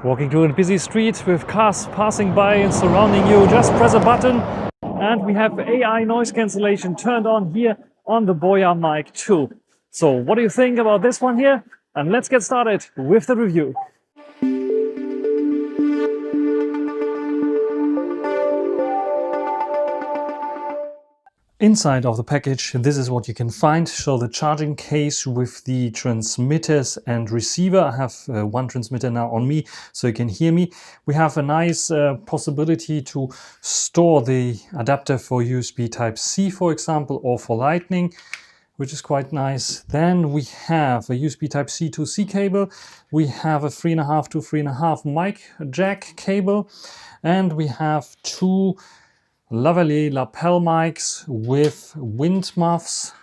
Walking through a busy street with cars passing by and surrounding you, just press a button and we have AI noise cancellation turned on here on the BOYA Mic too. So what do you think about this one here? And let's get started with the review. Inside of the package, this is what you can find. So the charging case with the transmitters and receiver. I have one transmitter now on me, so you can hear me. We have a nice possibility to store the adapter for USB Type-C, for example, or for Lightning, which is quite nice. Then we have a USB Type-C to C cable. We have a 3.5 to 3.5 mic jack cable, and we have two lavalier lapel mics with wind muffs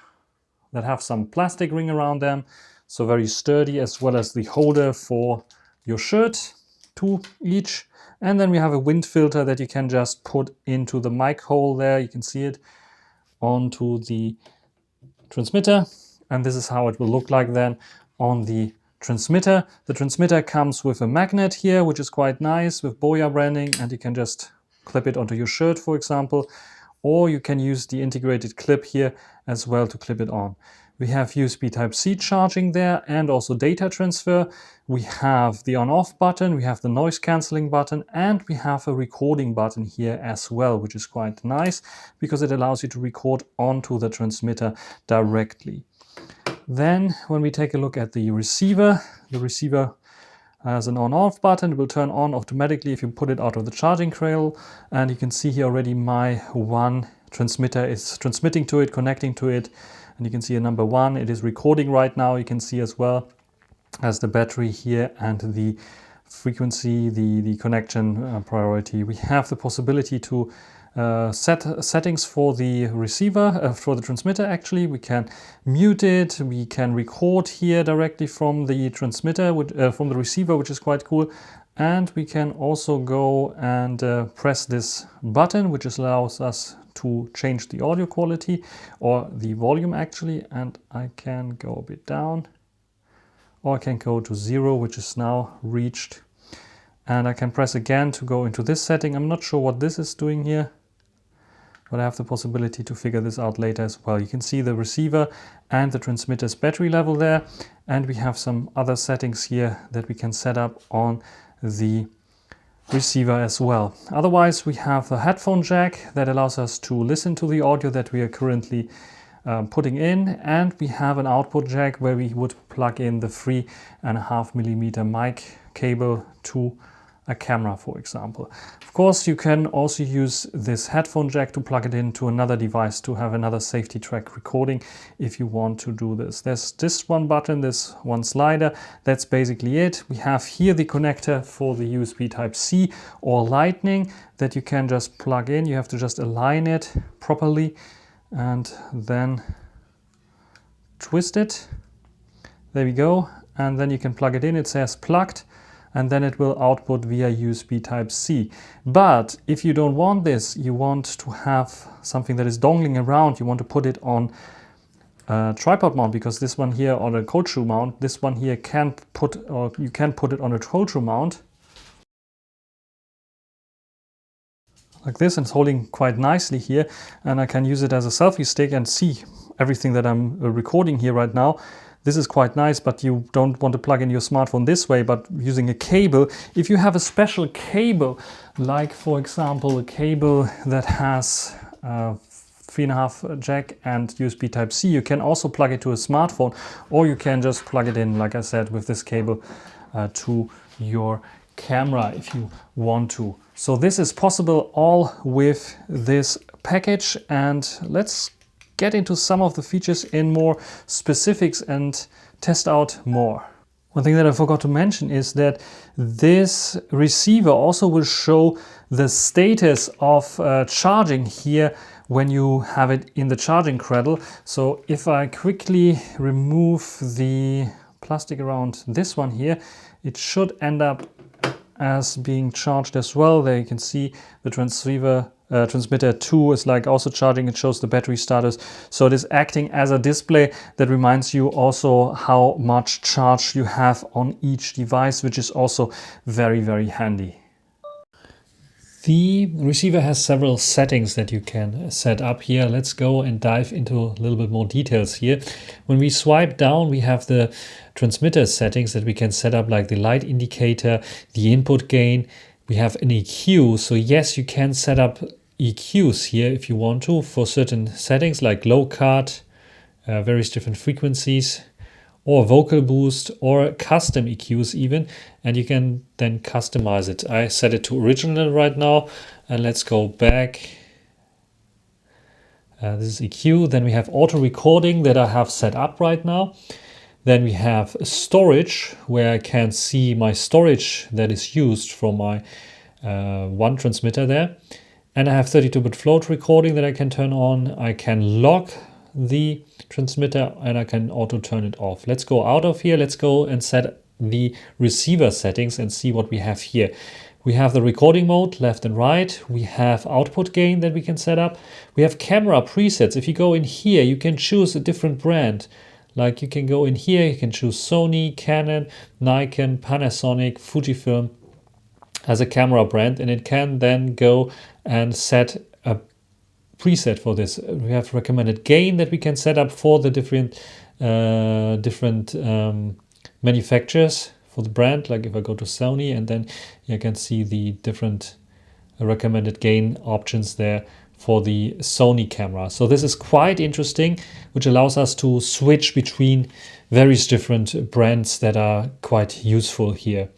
that have some plastic ring around them, so very sturdy, as well as the holder for your shirt, two each. And then we have a wind filter that you can just put into the mic hole there, you can see it, onto the transmitter, and this is how it will look like then on the transmitter. The transmitter comes with a magnet here, which is quite nice, with BOYA branding, and you can just clip it onto your shirt, for example, or you can use the integrated clip here as well to clip it on. We have USB Type-C charging there and also data transfer. We have the on-off button, we have the noise cancelling button, and we have a recording button here as well, which is quite nice because it allows you to record onto the transmitter directly. Then when we take a look at the receiver has an on-off button. It will turn on automatically if you put it out of the charging cradle, and you can see here already my one transmitter is transmitting to it, connecting to it, and you can see a number 1. It is recording right now. You can see as well as the battery here and the frequency, the connection priority. We have the possibility to set settings for the receiver, for the transmitter actually. We can mute it, we can record here directly from the transmitter, from the receiver, which is quite cool. And we can also go and press this button, which allows us to change the audio quality or the volume actually. And I can go a bit down, or I can go to 0, which is now reached. And I can press again to go into this setting. I'm not sure what this is doing here, but I have the possibility to figure this out later as well. You can see the receiver and the transmitter's battery level there, and we have some other settings here that we can set up on the receiver as well. Otherwise, we have the headphone jack that allows us to listen to the audio that we are currently putting in, and we have an output jack where we would plug in the 3.5mm mic cable to a camera, for example. Of course, you can also use this headphone jack to plug it into another device to have another safety track recording if you want to do this. There's this one button, this one slider. That's basically it. We have here the connector for the USB Type-C or Lightning that you can just plug in. You have to just align it properly and then twist it. There we go. And then you can plug it in. It says plugged, and then it will output via USB Type-C. But if you don't want this, you want to have something that is dongling around, you want to put it on a tripod mount, because this one here on a cold shoe mount, this one here you can put it on a cold shoe mount like this, and it's holding quite nicely here, and I can use it as a selfie stick and see everything that I'm recording here right now. This is quite nice, but you don't want to plug in your smartphone this way, but using a cable. If you have a special cable, like for example a cable that has 3.5 jack and USB Type-C, you can also plug it to a smartphone, or you can just plug it in, like I said, with this cable to your camera if you want to. So this is possible all with this package, and let's get into some of the features in more specifics and test out more. One thing that I forgot to mention is that this receiver also will show the status of charging here when you have it in the charging cradle. So if I quickly remove the plastic around this one here, it should end up as being charged as well. There you can see the transceiver transmitter 2 is like also charging. It shows the battery status. So it is acting as a display that reminds you also how much charge you have on each device, which is also very, very handy. The receiver has several settings that you can set up here. Let's go and dive into a little bit more details here. When we swipe down, we have the transmitter settings that we can set up, like the light indicator, the input gain. We have an EQ. So yes, you can set up EQs here if you want to for certain settings like low cut, various different frequencies, or vocal boost, or custom EQs even, and you can then customize it. I set it to original right now, and let's go back. This is EQ. Then we have auto recording that I have set up right now. Then we have storage, where I can see my storage that is used from my one transmitter there. And I have 32-bit float recording that I can turn on. I can lock the transmitter and I can auto turn it off. Let's go out of here. Let's go and set the receiver settings and see what we have here. We have the recording mode, left and right. We have output gain that we can set up. We have camera presets. If you go in here, you can choose a different brand. Like you can go in here, you can choose Sony, Canon, Nikon, Panasonic, Fujifilm as a camera brand, and it can then go and set a preset for this. We have recommended gain that we can set up for the different manufacturers for the brand. Like if I go to Sony, and then you can see the different recommended gain options there for the Sony camera. So this is quite interesting, which allows us to switch between various different brands that are quite useful here.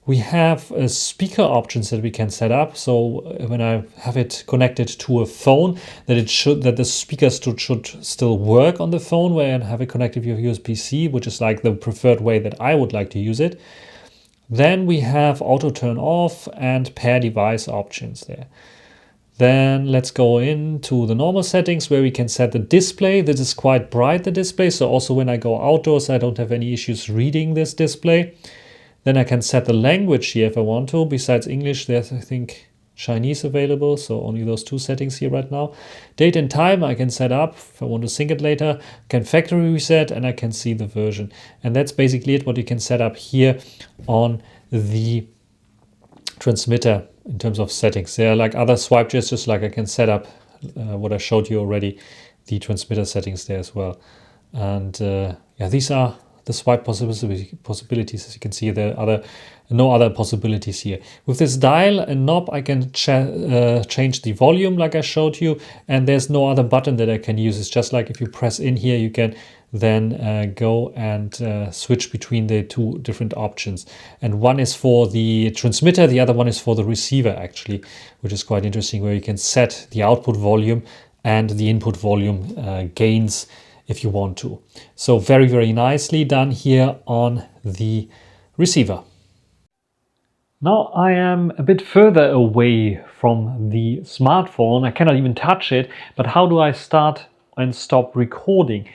We have speaker options that we can set up. So when I have it connected to a phone, that the speakers should still work on the phone, where I have it connected via USB-C, which is like the preferred way that I would like to use it. Then we have auto turn off and pair device options there. Then let's go into the normal settings, where we can set the display. This is quite bright, the display. So also when I go outdoors, I don't have any issues reading this display. Then I can set the language here if I want to. Besides English, there's, I think, Chinese available. So only those two settings here right now. Date and time I can set up if I want to sync it later. I can factory reset, and I can see the version. And that's basically it, what you can set up here on the transmitter in terms of settings. There are like other swipe gestures, like I can set up what I showed you already, the transmitter settings there as well. And yeah, these are the swipe possibilities. As you can see, there are no other possibilities here. With this dial and knob, I can change the volume like I showed you, and there's no other button that I can use. It's just like if you press in here, you can then go and switch between the two different options. And one is for the transmitter, the other one is for the receiver actually, which is quite interesting, where you can set the output volume and the input volume gains if you want to. So very, very nicely done here on the receiver. Now I am a bit further away from the smartphone. I cannot even touch it, but how do I start and stop recording?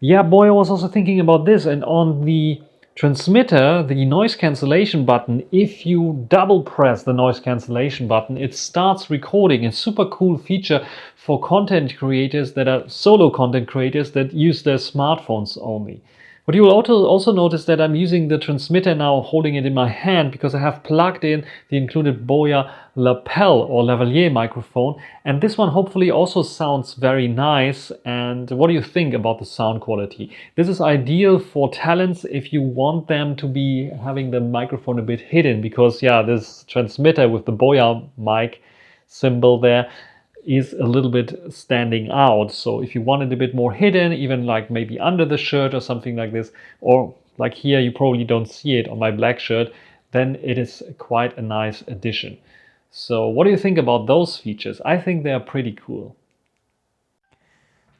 Yeah, boy, I was also thinking about this. And on the transmitter, the noise cancellation button, if you double press the noise cancellation button, it starts recording. A super cool feature for content creators that are solo content creators that use their smartphones only. What you will also notice that I'm using the transmitter now, holding it in my hand, because I have plugged in the included BOYA lapel or lavalier microphone, and this one hopefully also sounds very nice. And what do you think about the sound quality? This is ideal for talents if you want them to be having the microphone a bit hidden, because yeah, this transmitter with the BOYA Mic symbol there is a little bit standing out. So if you want it a bit more hidden, even like maybe under the shirt or something like this, or like here, you probably don't see it on my black shirt, then it is quite a nice addition. So what do you think about those features? I think they are pretty cool.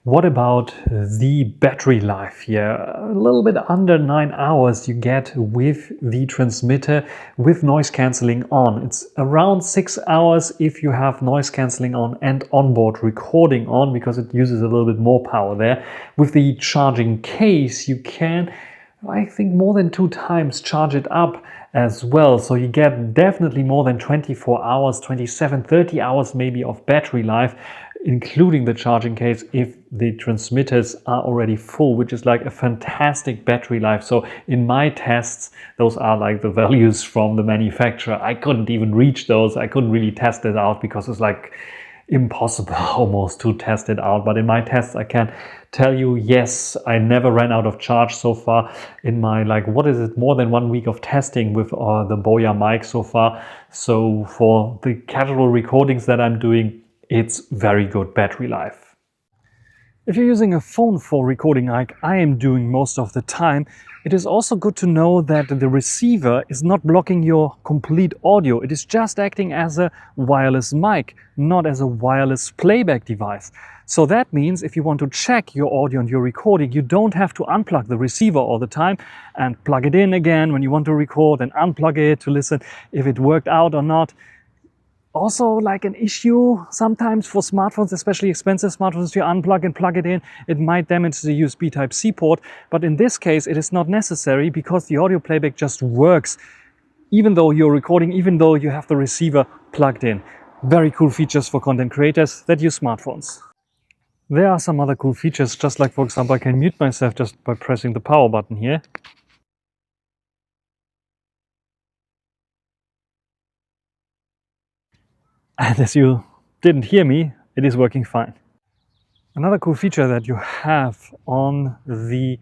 What about the battery life here? A little bit under 9 hours you get with the transmitter with noise cancelling on. It's around 6 hours if you have noise cancelling on and onboard recording on, because it uses a little bit more power there. With the charging case, you can, I think, more than 2 times charge it up, as well. So you get definitely more than 24 hours, 27, 30 hours maybe of battery life, including the charging case if the transmitters are already full, which is like a fantastic battery life. So in my tests, those are like the values from the manufacturer. I couldn't even reach those. I couldn't really test it out because it's like impossible almost to test it out. But in my tests, I can tell you, yes, I never ran out of charge so far in my, like, what is it, more than 1 week of testing with the BOYA Mic so far. So for the casual recordings that I'm doing, it's very good battery life. If you're using a phone for recording like I am doing most of the time, it is also good to know that the receiver is not blocking your complete audio. It is just acting as a wireless mic, not as a wireless playback device. So that means if you want to check your audio and your recording, you don't have to unplug the receiver all the time and plug it in again when you want to record and unplug it to listen if it worked out or not. Also, like an issue sometimes for smartphones, especially expensive smartphones, you unplug and plug it in, it might damage the USB Type-C port. But in this case, it is not necessary because the audio playback just works, even though you're recording, even though you have the receiver plugged in. Very cool features for content creators that use smartphones. There are some other cool features, just like, for example, I can mute myself just by pressing the power button here. And as you didn't hear me, it is working fine. Another cool feature that you have on the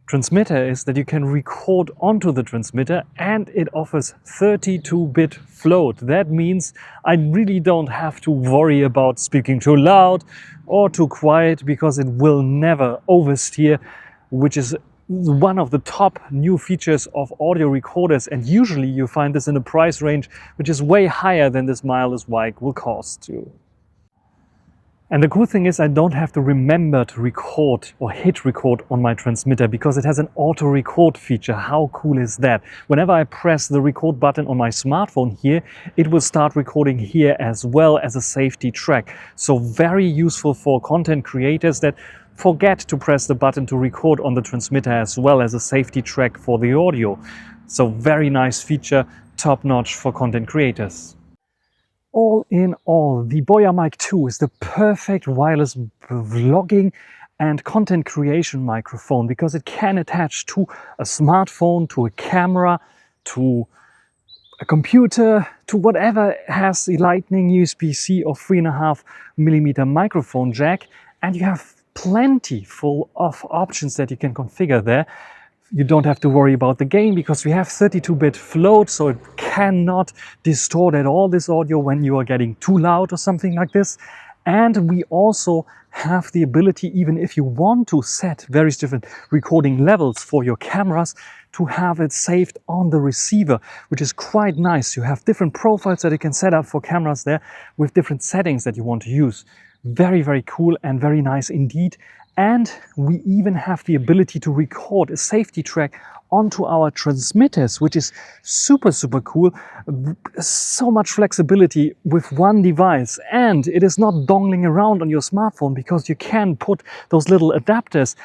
transmitter is that you can record onto the transmitter, and it offers 32-bit float. That means I really don't have to worry about speaking too loud or too quiet because it will never oversteer, which is one of the top new features of audio recorders, and usually you find this in a price range which is way higher than this wireless mic will cost you. And the cool thing is I don't have to remember to record or hit record on my transmitter because it has an auto record feature. How cool is that? Whenever I press the record button on my smartphone here, it will start recording here as well as a safety track. So very useful for content creators that forget to press the button to record on the transmitter as well as a safety track for the audio. So very nice feature, top notch for content creators. All in all, the BOYA Mic 2 is the perfect wireless vlogging and content creation microphone because it can attach to a smartphone, to a camera, to a computer, to whatever has the Lightning USB-C or 3.5mm microphone jack, and you have plenty full of options that you can configure there. You don't have to worry about the gain because we have 32-bit float, so it cannot distort at all this audio when you are getting too loud or something like this. And we also have the ability, even if you want to set various different recording levels for your cameras, to have it saved on the receiver, which is quite nice. You have different profiles that you can set up for cameras there with different settings that you want to use. Very, very cool and very nice indeed. And we even have the ability to record a safety track onto our transmitters, which is super, super cool. So much flexibility with one device. And it is not dongling around on your smartphone because you can put those little adapters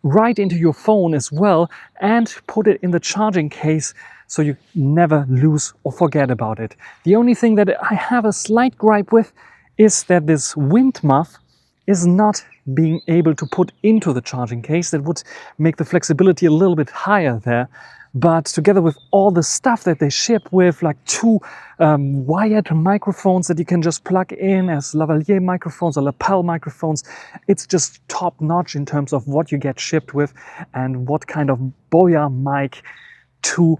right into your phone as well and put it in the charging case so you never lose or forget about it. The only thing that I have a slight gripe with is that this wind muff is not being able to put into the charging case. That would make the flexibility a little bit higher there. But together with all the stuff that they ship with, like two wired microphones that you can just plug in as lavalier microphones or lapel microphones, it's just top notch in terms of what you get shipped with and what kind of BOYA Mic 2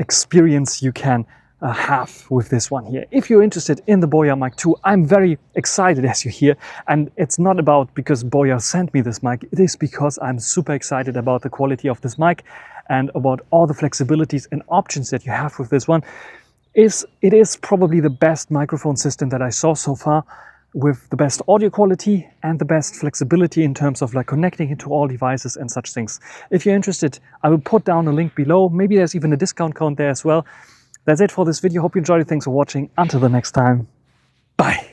experience you can have with this one here. If you're interested in the BOYA Mic 2, I'm very excited, as you hear, and it's not about because BOYA sent me this mic, it is because I'm super excited about the quality of this mic and about all the flexibilities and options that you have with this one. It is probably the best microphone system that I saw so far, with the best audio quality and the best flexibility in terms of like connecting it to all devices and such things. If you're interested, I will put down a link below. Maybe there's even a discount code there as well. That's it for this video. Hope you enjoyed it. Thanks for watching. Until the next time. Bye.